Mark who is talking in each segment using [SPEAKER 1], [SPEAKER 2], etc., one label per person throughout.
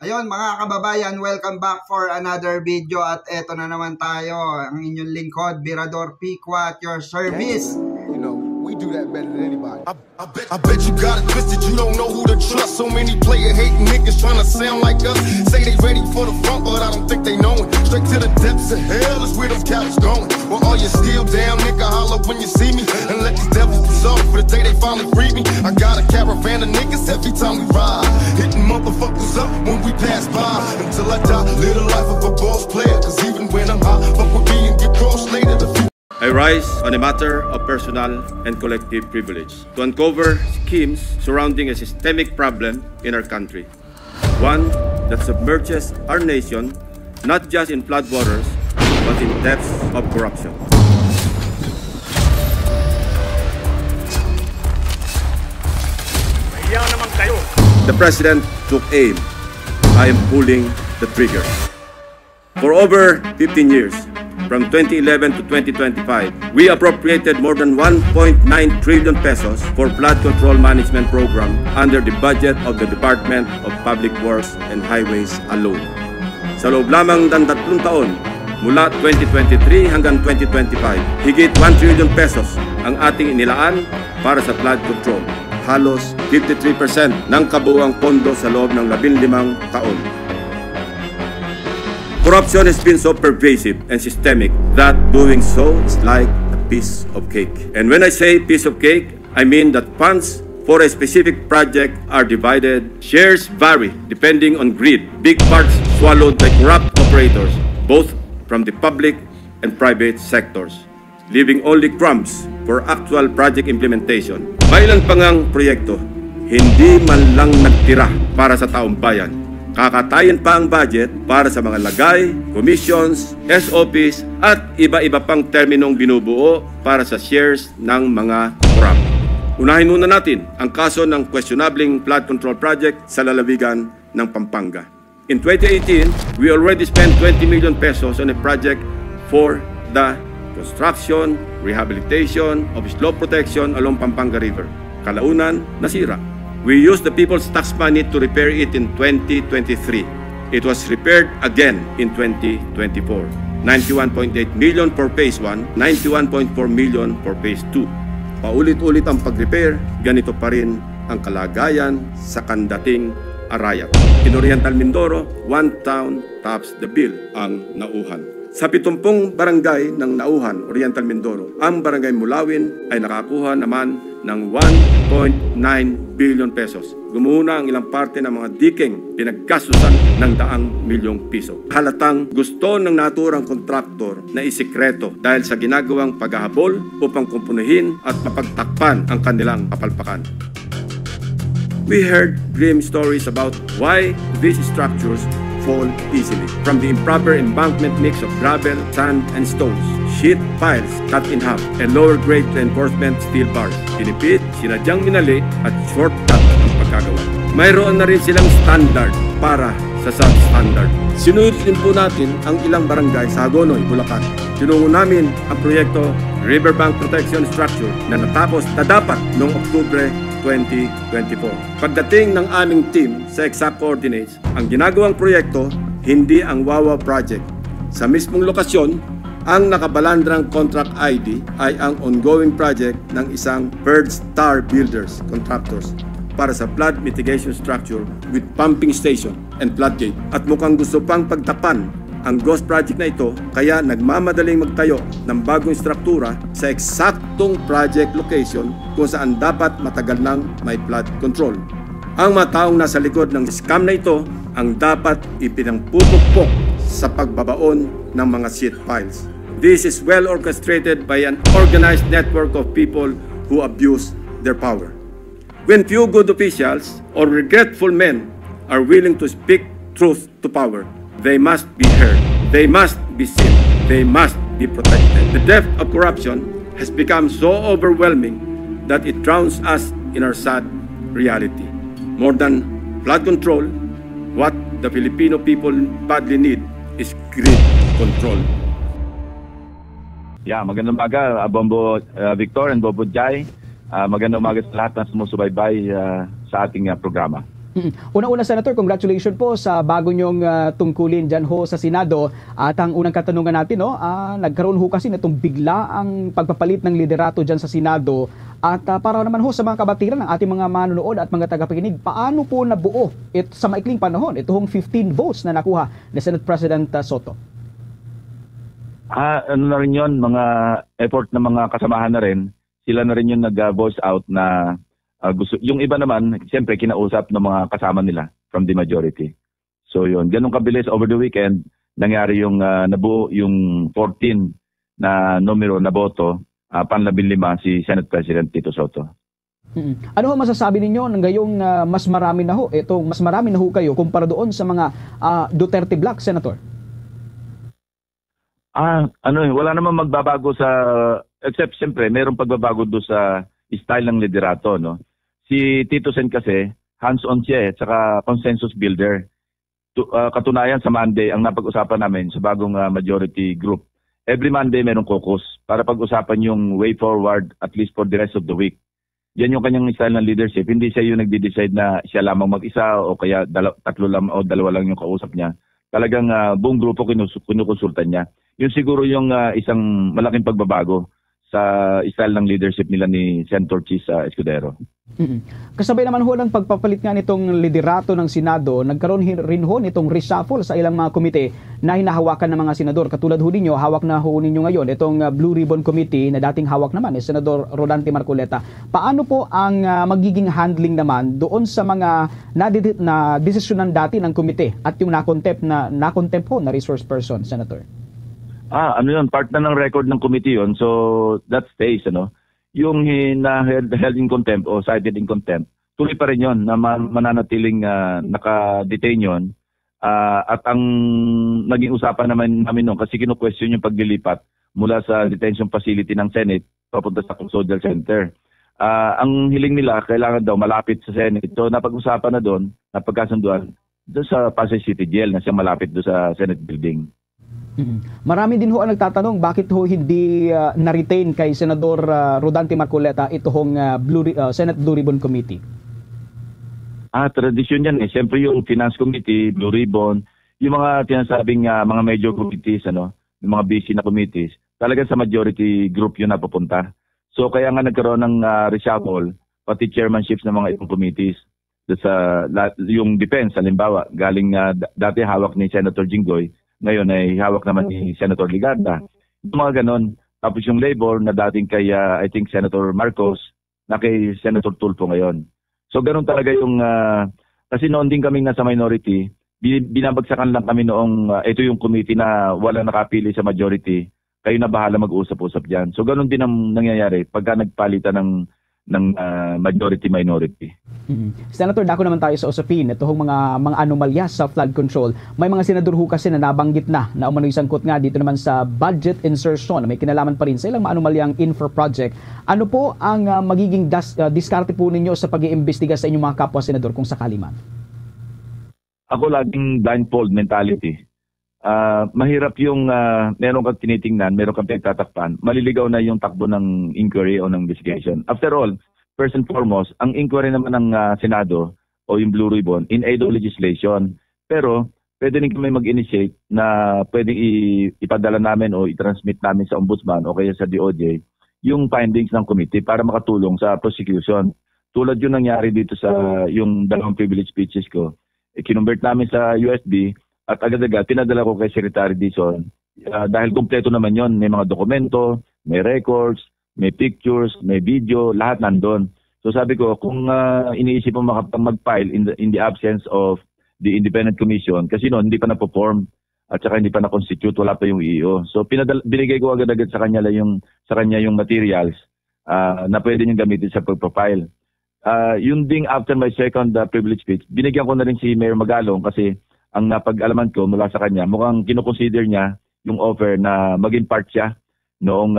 [SPEAKER 1] Ayun mga kababayan, welcome back for another video at eto na naman tayo, ang inyong lingkod, Birador Pikwa at your service.
[SPEAKER 2] You know, we do that better than anybody. I bet you got it twisted, you don't know who to trust. So many player hating niggas trying to sound like us. Say they ready for the front, but I don't think they know it. Straight to the depths of hell is where those cowards going. Well, all you still down, nigga, holler when you see me. And let these devils dissolve for the day they finally free me. I got a caravan of niggas every time we ride, hitting motherfuckers up when we pass by. Until I die, live the life of a boss player. Cause even when I'm high, fuck with me and get crossed later.
[SPEAKER 3] I rise on a matter of personal and collective privilege to uncover schemes surrounding a systemic problem in our country. One that submerges our nation not just in floodwaters, but in depths of corruption. The President took aim. I am pulling the trigger. For over 15 years, from 2011 to 2025, we appropriated more than 1.9 trillion pesos for flood control management program under the budget of the Department of Public Works and Highways alone. Sa loob lamang ng 3 taon, mula 2023 hanggang 2025, higit 1 trillion pesos ang ating inilaan para sa flood control. Halos 53% ng kabuuang pondo sa loob ng 15 taon. Corruption has been so pervasive and systemic that doing so is like a piece of cake. And when I say piece of cake, I mean that funds for a specific project are divided. Shares vary depending on greed. Big parts swallowed by corrupt operators, both from the public and private sectors, leaving only crumbs for actual project implementation. May ilan pang ang proyekto, hindi man lang nagtira para sa taong bayan. Kakatayin pa ang budget para sa mga lagay, commissions, SOPs at iba-iba pang terminong binubuo para sa shares ng mga corrupt. Unahin muna natin ang kaso ng questionabling flood control project sa lalawigan ng Pampanga. In 2018, we already spent 20 million pesos on a project for the construction, rehabilitation of slope protection along Pampanga River. Kalaunan, nasira. We used the people's tax money to repair it in 2023. It was repaired again in 2024. 91.8 million for phase 1, 91.4 million for phase 2. Paulit-ulit ang pag-repair, ganito pa rin ang kalagayan sa kandating Arayat. In Oriental Mindoro, one town tops the bill ang Nauhan. Sa 70 barangay ng Nauhan, Oriental Mindoro, ang barangay Mulawin ay nakakuha naman ng 1.9 billion pesos. Gumuhuna ang ilang parte ng mga diking pinaggastusan ng 100 milyong piso. Halatang gusto ng naturang kontraktor na isikreto dahil sa ginagawang paghahabol upang kumpunuhin at mapagtakpan ang kanilang kapalpakan. We heard grim stories about why these structures fall easily. From the improper embankment mix of gravel, sand, and stones, sheet piles cut in half, and lower grade reinforcement steel bars. Pinipit, sinadyang minali, at shortcut ang pagkagawa. Mayroon na rin silang standard para sa substandard. Sinunod din po natin ang ilang barangay sa Hagonoy, Bulacan. Tinungo namin ang proyekto Riverbank Protection Structure na natapos na dapat noong Oktubre 2024. Pagdating ng aming team sa exact coordinates, ang ginagawang proyekto hindi ang Wawa Project. Sa mismong lokasyon, ang nakabalandrang contract ID ay ang ongoing project ng isang Bird Star Builders Contractors para sa flood mitigation structure with pumping station and floodgate. At mukhang gusto pang pagtapan ang ghost project na ito, kaya nagmamadaling magtayo ng bagong struktura sa eksaktong project location kung saan dapat matagal nang may flood control. Ang mga taong nasa likod ng scam na ito ang dapat ipinangpupukpok sa pagbabaon ng mga sheet piles. This is well orchestrated by an organized network of people who abuse their power. When few good officials or regretful men are willing to speak truth to power, they must be heard, they must be seen, they must be protected. The depth of corruption has become so overwhelming that it drowns us in our sad reality. More than flood control, what the Filipino people badly need is grid control.
[SPEAKER 4] Yeah, magandang umaga, Bombo Victor and Bobo Jai. Magandang umaga sa lahat na sumusubaybay sa ating programa.
[SPEAKER 5] Una-una, Senator, congratulations po sa bago niyong tungkulin dyan ho sa Senado. At ang unang katanungan natin, no, nagkaroon ho kasi nitong bigla ang pagpapalit ng liderato dyan sa Senado. At para naman ho sa mga kabatiran ng ating mga manonood at mga tagapakinig, paano po nabuo sa maikling panahon itong 15 votes na nakuha ni Senate President Soto?
[SPEAKER 4] Ano na rin yun, mga effort ng mga kasamahan na rin. Sila na rin yung nag-voice out na gusto. Yung iba naman, siyempre kinausap ng mga kasama nila from the majority. So yun, ganun kabilis over the weekend, nangyari yung nabuo yung 14 na numero na boto, panlabing-lima si Senate President Tito Soto.
[SPEAKER 5] Ano ho masasabi ninyo ng gayong mas marami na ho kayo kumpara doon sa mga Duterte Black, Senator?
[SPEAKER 4] Wala namang magbabago sa, except siyempre, mayroong pagbabago doon sa style ng liderato, no? Si Tito Sen kasi, hands-on siya saka consensus builder. Katunayan sa Monday, ang napag-usapan namin sa bagong majority group, every Monday merong caucus para pag-usapan yung way forward at least for the rest of the week. Yan yung kanyang style ng leadership. Hindi siya yung nagde-decide na siya lamang mag-isa o kaya tatlo lang o dalawa lang yung kausap niya. Talagang buong grupo kinukonsultan niya. Yun siguro yung isang malaking pagbabago sa style ng leadership nila ni Senator Chis Escudero.
[SPEAKER 5] Kasabay naman ho ng pagpapalit nga nitong liderato ng Senado, nagkaroon rin ho nitong reshuffle sa ilang mga komite na hinahawakan ng mga senador. Katulad ho ninyo, hawak na ho ninyo ngayon itong Blue Ribbon Committee na dating hawak naman ni Senador Rodante Marcoleta. Paano po ang magiging handling naman doon sa mga na desisyonan dati ng komite at yung na-contempt ho na resource person, Senator?
[SPEAKER 4] Ano yun, part na ng record ng committee yun. So, that stays, ano. Yung held in contempt o cited in contempt, tuloy pa rin yun na mananatiling naka-detain yun. At ang naging usapan naman namin nun, kasi kinu-question yung paglilipat mula sa detention facility ng Senate papunta sa custodial center. Ang hiling nila, kailangan daw malapit sa Senate. So, napag-usapan na doon, napagkasunduan, doon sa Pasay City Jail na siya malapit doon sa Senate building.
[SPEAKER 5] Marami din ho ang nagtatanong bakit ho hindi na-retain kay Senador Rodante Marcoleta itong Senate Blue Ribbon Committee.
[SPEAKER 4] Tradisyon yan eh. Siyempre yung Finance Committee, Blue Ribbon, yung mga tinasabing mga major committees, yung mga busy na committees, talagang sa majority group yun napupunta. So kaya nga nagkaroon ng reshuffle, pati chairmanships ng mga ibang committees. Yung defense, halimbawa, galing dati hawak ni Senator Jinggoy, ngayon ay hawak naman ni Senator Ligarda. Yung mga ganon. Tapos yung labor na dating kay, I think, Senator Marcos, na kay Senator Tulfo ngayon. So ganon talaga yung, kasi noon din kaming nasa minority, binabagsakan lang kami noong, ito yung committee na wala nakapili sa majority, kayo na bahala mag-usap-usap dyan. So ganon din ang nangyayari pagka nagpalitan ng majority-minority.
[SPEAKER 5] Senator, dako naman tayo sa usapin. Ito hong mga anomalya sa flood control. May mga senador ho kasi na nabanggit na umano'y sangkot nga dito naman sa budget insertion. May kinalaman pa rin sa ilang mga anomalyang infra project. Ano po ang magiging diskarte po ninyo sa pag-iimbestiga sa inyong mga kapwa senador kung sakali man?
[SPEAKER 4] Ako laging blindfold mentality. Mahirap yung meron kang tinitingnan, meron kang pinagtatakpan, maliligaw na yung takbo ng inquiry o ng investigation. After all, first and foremost, ang inquiry naman ng Senado o yung Blue Ribbon in aid of legislation. Pero pwede rin kami mag-initiate na pwedeng ipadala namin o i-transmit namin sa Ombudsman o kaya sa DOJ yung findings ng committee para makatulong sa prosecution. Tulad yung nangyari dito sa yung dalawang privilege speeches ko. Kinumbert namin sa USB at agad-agad pinadala ko kay Secretary Dizon dahil kumpleto naman yon, may mga dokumento, may records, may pictures, may video, lahat nandun. So sabi ko, kung iniisip mo mag-file in the absence of the independent commission, kasi noon hindi pa na-perform at saka hindi pa na-constitute, wala pa yung EO. So binigay ko agad-agad sa kanya yung materials na pwede niyang gamitin sa pag-profile. Yung ding after my second privilege speech, binigyan ko na rin si Mayor Magalong kasi ang napag-alaman ko mula sa kanya, mukhang kinoconsider niya yung offer na maging part siya noong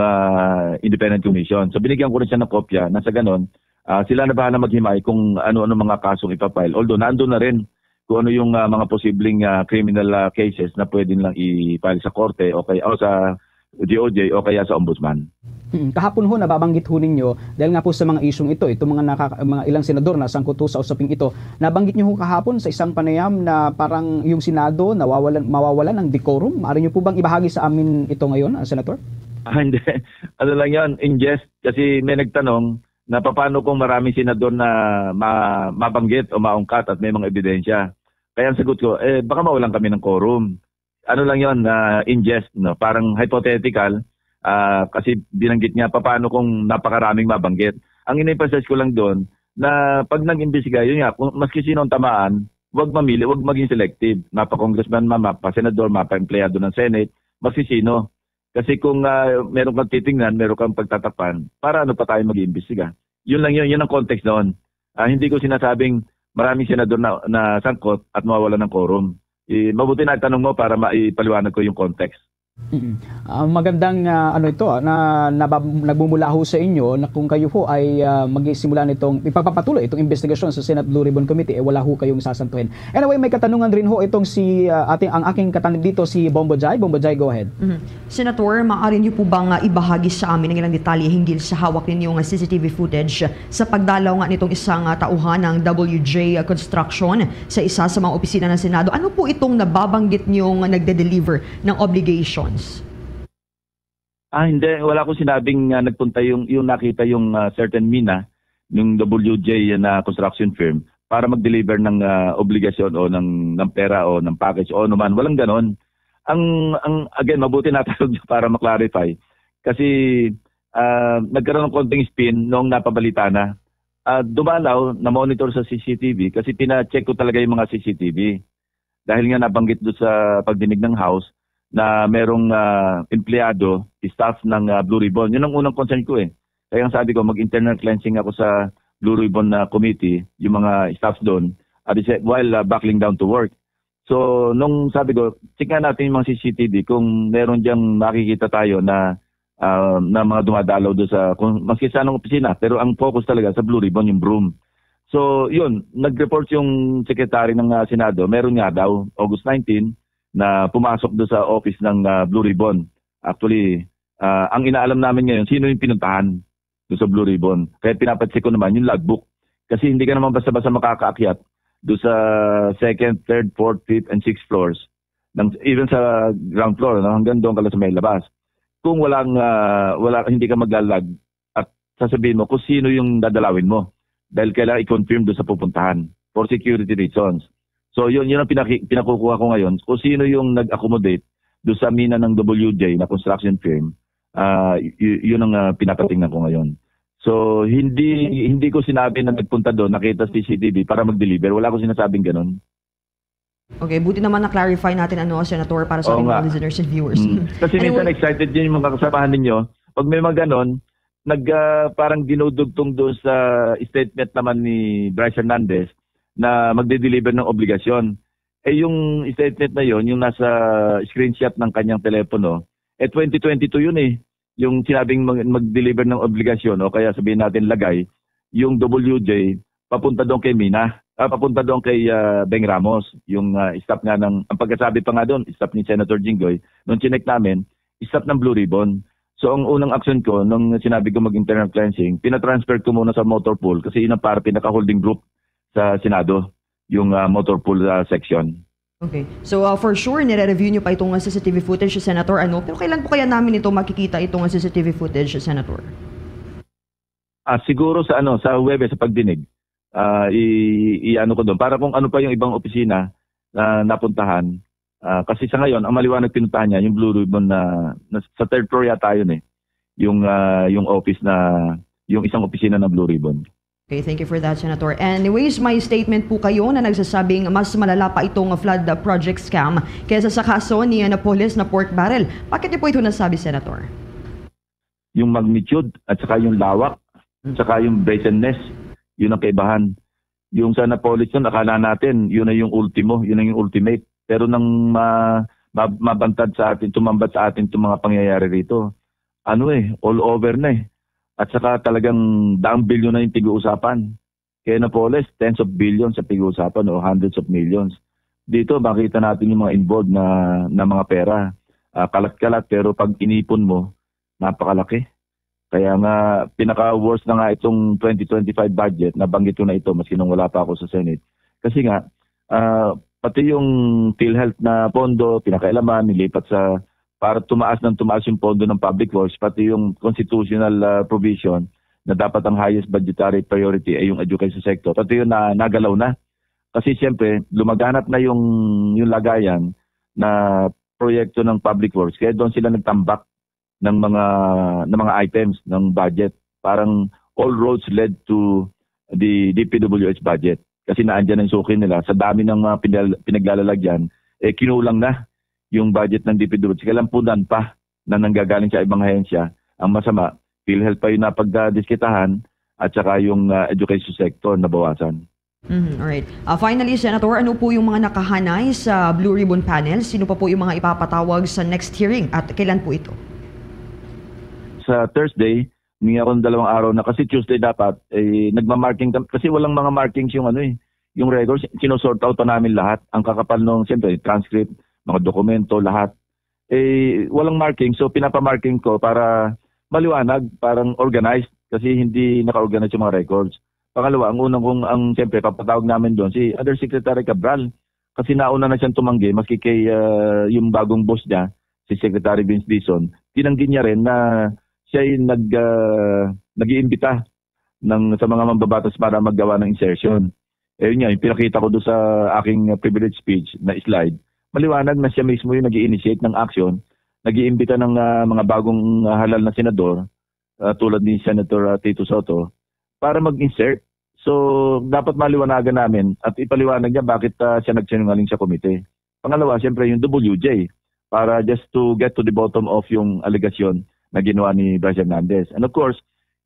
[SPEAKER 4] independent commission. So binigyan ko rin siya ng kopya na sa ganon, sila na bahala maghimay kung ano-ano mga kasong ipapile. Although nandun na rin kung ano yung mga posibleng criminal cases na pwede lang i-file sa korte o sa DOJ o kaya sa Ombudsman.
[SPEAKER 5] Kahapon ho, nababanggit ho ninyo, dahil nga po sa mga isyong ito, itong mga ilang senador na sangkot ho sa usaping ito, nabanggit nyo ho kahapon sa isang panayam na parang yung Senado mawawalan ng decorum. Maaari nyo po bang ibahagi sa amin ito ngayon, Senator?
[SPEAKER 4] Hindi. Ano lang yan, in jest, kasi may nagtanong na paano kung maraming senador na mabanggit o maungkat at may mga ebidensya. Kaya ang sagot ko, baka mawalan kami ng quorum. Ano lang yon, in jest, no? Parang hypothetical. Kasi binanggit niya paano kung napakaraming mabanggit. Ang in-emphasize ko lang doon na pag nag-imbestiga, yun nga, kung maski sino ang tamaan, huwag mamili, huwag maging selective. Mapa-congressman, mapa-senador, mapa-empleyado ng Senate, maski sino. Kasi kung meron kang titingnan, meron kang pagtatapan, para ano pa tayo mag-iimbestiga? Yun lang yun ang context doon. Hindi ko sinasabing maraming senador na sangkot at mawawala ng quorum. Mabuti na tanong mo para maipaliwanag ko yung context.
[SPEAKER 5] Magandang ito na nagmumula ho sa inyo na kung kayo ho ay magsisimula nitong ipagpapatuloy itong investigasyon sa Senate Blue Ribbon Committee, wala ho kayong sasantuhin. Anyway, may katanungan rin ho itong ang aking katanong dito, si Bombo Jai. Bombo Jai, go ahead.
[SPEAKER 6] Senator, maaari niyo po bang ibahagi sa amin ng ilang detalye hinggil sa hawak ninyong CCTV footage sa pagdalaw nga nitong isang tauhan ng WJ Construction sa isa sa mga opisina ng Senado? Ano po itong nababanggit niyong nagde-deliver ng obligation?
[SPEAKER 4] Hindi. Wala akong sinabing nagpunta yung nakita yung certain mina, yung WJ na construction firm, para mag-deliver ng obligasyon o ng pera o ng package o naman. Walang ganon. Again, mabuti natanong para maklarify. Kasi nagkaroon ng konting spin noong napabalita na. Dumalaw, na-monitor sa CCTV kasi pina-check ko talaga yung mga CCTV. Dahil nga nabanggit doon sa pagdinig ng House, na merong empleyado, staff ng Blue Ribbon. Yun ang unang concern ko eh. Kaya ang sabi ko, mag-internal cleansing ako sa Blue Ribbon committee, yung mga staffs doon, while buckling down to work. So, nung sabi ko, check nga natin yung mga CCTV kung meron diyang makikita tayo na mga dumadalaw doon sa, maski sa anong opisina, pero ang focus talaga sa Blue Ribbon, yung broom. So, yun, nag-report yung secretary ng Senado, meron nga daw, August 19, na pumasok doon sa office ng Blue Ribbon. Actually, ang inaalam namin ngayon, sino yung pinuntahan doon sa Blue Ribbon. Kaya pinapatsik ko naman yung logbook. Kasi hindi ka naman basta-basta makakaakyat doon sa 2nd, 3rd, 4th, 5th, and 6th floors. Even sa ground floor, no? Hanggang doon ka lang sa may labas. Kung hindi ka maglalag at sasabihin mo kung sino yung dadalawin mo. Dahil kailangan i-confirm doon sa pupuntahan for security reasons. So yun ang pinakukuha ko ngayon. Kung sino yung nag-accommodate doon sa mina ng WJ na construction firm, yun ang pinapatingnan ko ngayon. So hindi ko sinabi na nagpunta doon, nakita CCTV para mag-deliver. Wala ko sinasabing ganun.
[SPEAKER 6] Okay, buti naman na-clarify natin Senator, para sa mga listeners and viewers.
[SPEAKER 4] Kasi minsan excited din yung mga kasamahan ninyo. Pag may mga ganun, parang dinudugtong doon sa statement naman ni Bryce Hernandez na magde-deliver ng obligasyon. Yung statement na yon, yung nasa screenshot ng kanyang telepono, 2022 yun eh. Yung sinabing mag-deliver ng obligasyon o kaya sabihin natin lagay, yung WJ papunta doon kay Mina, papunta doon kay Beng Ramos, yung staff nga ang pagkasabi pa nga doon, staff ni Senator Jinggoy, nung chinek namin, staff ng Blue Ribbon. So ang unang action ko, nung sinabi ko mag-internal cleansing, pinatransfer ko muna sa motor pool kasi yun ang para pinaka-holding group sa Senado, yung motor pool section.
[SPEAKER 6] Okay. So for sure, nire-review nyo pa itong CCTV footage, Senator. Pero kailan po kaya namin ito makikita itong CCTV footage, Senator?
[SPEAKER 4] Siguro sa Webes, sa pagdinig. Ko doon. Para kung ano pa yung ibang opisina na napuntahan. Kasi sa ngayon, ang maliwanag pinuntahan niya, yung Blue Ribbon na sa 3rd floor yata yun eh. Yung office yung isang opisina ng Blue Ribbon.
[SPEAKER 6] Okay, thank you for that, Senator. Anyways, may statement po kayo na nagsasabing mas malala pa itong flood project scam kaysa sa kaso ni Napoles na pork barrel. Bakit niyo po ito nasabi, Senator?
[SPEAKER 4] Yung magnitude at saka yung lawak at saka yung brazenness, yun ang kaibahan. Yung sa Napoles yun, akala natin, yun na yung ultimo, yun na yung ultimate. Pero nang mabantad sa atin, tumambat sa atin itong mga pangyayari rito, all over na eh. At saka talagang daang bilyon na yung tig-uusapan. Kaya Napoles, tens of billions sa tig-uusapan o hundreds of millions. Dito makita natin yung mga involved na mga pera. Kalat-kalat pero pag inipon mo, napakalaki. Kaya nga, pinaka-worst na nga itong 2025 budget, nabanggit ko na ito, maski nung wala pa ako sa Senate. Kasi nga, pati yung PhilHealth na pondo, pinakailaman, nilipat sa, para tumaas yung pondo ng public works, pati yung constitutional provision na dapat ang highest budgetary priority ay yung education sector. Pati yun na nagalaw na. Kasi siyempre, lumaganap na yung lagayan na proyekto ng public works. Kaya doon sila nagtambak ng mga items ng budget. Parang all roads led to the DPWH budget. Kasi naandyan ang suki nila. Sa dami ng mga pinaglalalagyan, kinulang na yung budget ng DPWH. Kalampunan pa na nanggagaling sa ibang ahensya. Ang masama, PhilHealth pa yung napagdiskitahan at saka yung education sector na bawasan.
[SPEAKER 6] Alright. Finally, Senator, ano po yung mga nakahanay sa Blue Ribbon Panel? Sino pa po yung mga ipapatawag sa next hearing at kailan po ito?
[SPEAKER 4] Sa Thursday, humingi ako ng 2 araw na kasi Tuesday dapat nagma-marking kasi walang mga markings yung yung records, sinosort out pa namin lahat. Ang kakapal nung siyempre transcript, mga dokumento, lahat. Walang marking, so pinapa-marking ko para maliwanag, parang organized kasi hindi naka-organize yung mga records. Pangalawa, ang unang siyempre papatawag namin doon si Undersecretary Cabral kasi nauna na siyang tumanggi maski kay yung bagong boss niya, si Secretary Vince Dizon. Tinanggi niya rin na siya ay nag-iimbita sa mga mambabatas para maggawa ng insertion. Yun nga, yung pinakita ko doon sa aking privilege speech na slide, maliwanag na siya mismo yung nag-i-initiate ng action, nag-iimbita ng mga bagong halal na senador, tulad ni Senator Tito Soto, para mag-insert. So, dapat maliwanagan namin at ipaliwanag niya bakit siya nagsinungaling sa komite. Pangalawa, siyempre yung WJ, para just to get to the bottom of yung allegation na ginawa ni Bryce Hernandez. And of course,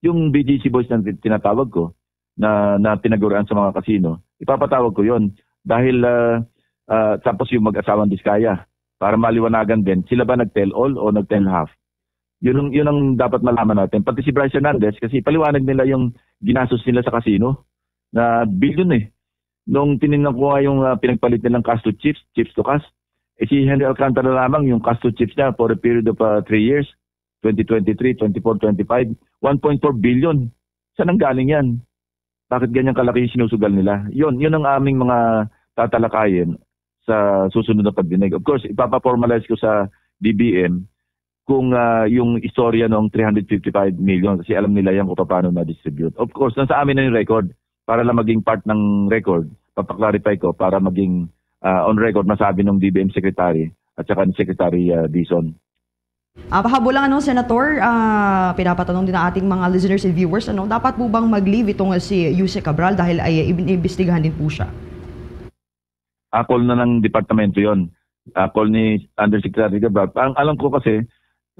[SPEAKER 4] yung BGC boys na tinatawag ko na tinaguran sa mga kasino, ipapatawag ko yon dahil tapos yung mag-asawang Diskaya para maliwanagan din, sila ba nag-tell all o nag-tell half? Yun ang dapat malaman natin. Pati si Bryce Hernandez, kasi paliwanag nila yung ginastos nila sa kasino na billion Nung tinignan ko nga yung pinagpalit nilang cash to chips to cash, si Henry Alcantara lamang yung cash to chips niya for a period of 3 years, 2023, 24, 25, 1.4 billion. Saan ang galing yan? Bakit ganyan kalaki yung sinusugal nila? Yun ang aming mga tatalakayin sa susunod na pagdinig. Of course, ipapaformalize ko sa DBM kung yung istorya ng 355 million kasi alam nila yan kung paano na-distribute. Of course, nasa amin na yung record para lang maging part ng record. Papaklarify ko para maging on record masabi ng DBM Secretary at saka ni Secretary Dizon.
[SPEAKER 6] Pahabol lang Senator, pinapatanong din ng ating mga listeners and viewers, dapat po bang mag-leave itong si Yuse Cabral dahil ay inimbestigahan din po siya?
[SPEAKER 4] Call na ng departamento yon. Call ni Undersecretary Cabral. Ang alam ko kasi,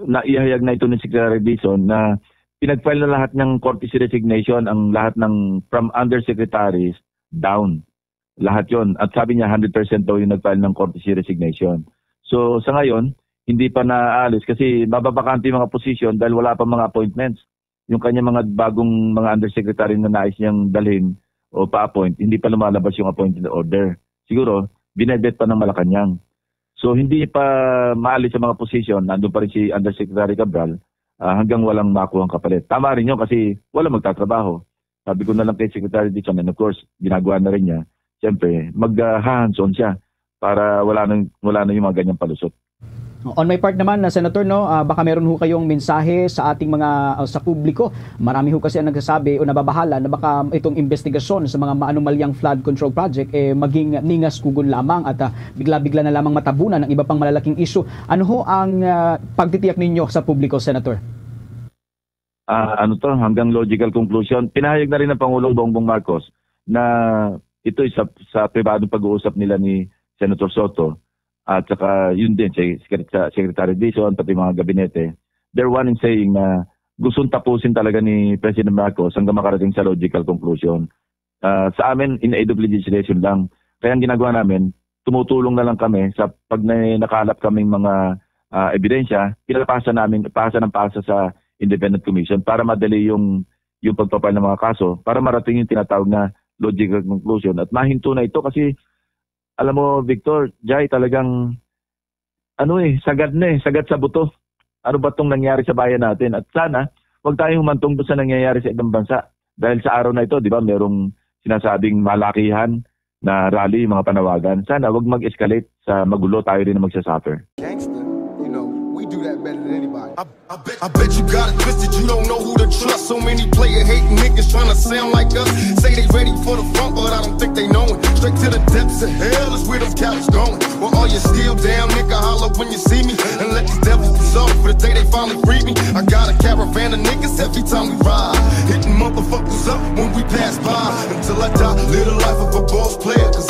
[SPEAKER 4] naihayag na ito ni Secretary Dizon na pinag-file na lahat ng courtesy resignation, ang lahat ng from undersecretaries down. Lahat yon. At sabi niya 100% daw yung nag-file ng courtesy resignation. So sa ngayon, hindi pa naaalis kasi mababakante yung mga position dahil wala pa mga appointments. Yung kanya mga bagong mga undersecretary na nais niyang dalhin o pa-appoint, hindi pa lumalabas yung appointed order. Siguro, binebet pa ng Malacanang. So hindi pa maalis sa mga position, nandun pa rin si Undersecretary Cabral hanggang walang makuha ang kapalit. Tama rin yun kasi wala magtatrabaho. Sabi ko na lang kay Secretary Dizon, and of course, ginagawa na rin niya. Siyempre, mag-hands-on siya para wala na yung mga ganyang palusot.
[SPEAKER 5] On my part naman, Senator, baka meron ho kayong mensahe sa ating mga sa publiko. Marami ho kasi ang nagsasabi o nababahala na baka itong investigasyon sa mga maanumalyang flood control project maging ningas kugon lamang at bigla-bigla na lamang matabunan ng iba pang malalaking issue. Ano ho ang pagtitiyak ninyo sa publiko, Senator?
[SPEAKER 4] Hanggang logical conclusion. Pinahayag na rin ng Pangulong Bongbong Marcos na ito sa pribadong pag-uusap nila ni Senator Soto. At saka yun din, Secretary Dizon, pati mga gabinete, they're one in saying na gustong tapusin talaga ni President Marcos hanggang makarating sa logical conclusion. Sa amin, in-aid of legislation lang. Kaya ang ginagawa namin, tumutulong na lang kami sa pag nakalap kaming mga ebidensya, pinapasa sa Independent Commission para madali yung pagpapile ng mga kaso, para marating yung tinatawag na logical conclusion. At mahinto na ito kasi alam mo, Victor, Jai, talagang sagad sa buto. Ano ba itong nangyari sa bayan natin? At sana, huwag tayong humantong doon sa nangyayari sa ibang bansa. Dahil sa araw na ito, di ba, merong sinasabing malakihan na rally, mga panawagan. Sana huwag mag-escalate sa magulo, tayo rin na magsasuffer.
[SPEAKER 2] Gangster, you know, we do that better than anybody. I bet you got it twisted, you don't know who to trust. So many player hating niggas trying to sound like us. Say they ready for the front, but I don't think they know it. Straight to the depths of hell is where them cowards going. Well, all you still down, nigga, holler when you see me. And let these devils be sorry for the day they finally free me. I got a caravan of niggas every time we ride, hitting motherfuckers up when we pass by. Until I die, live the life of a boss player, cause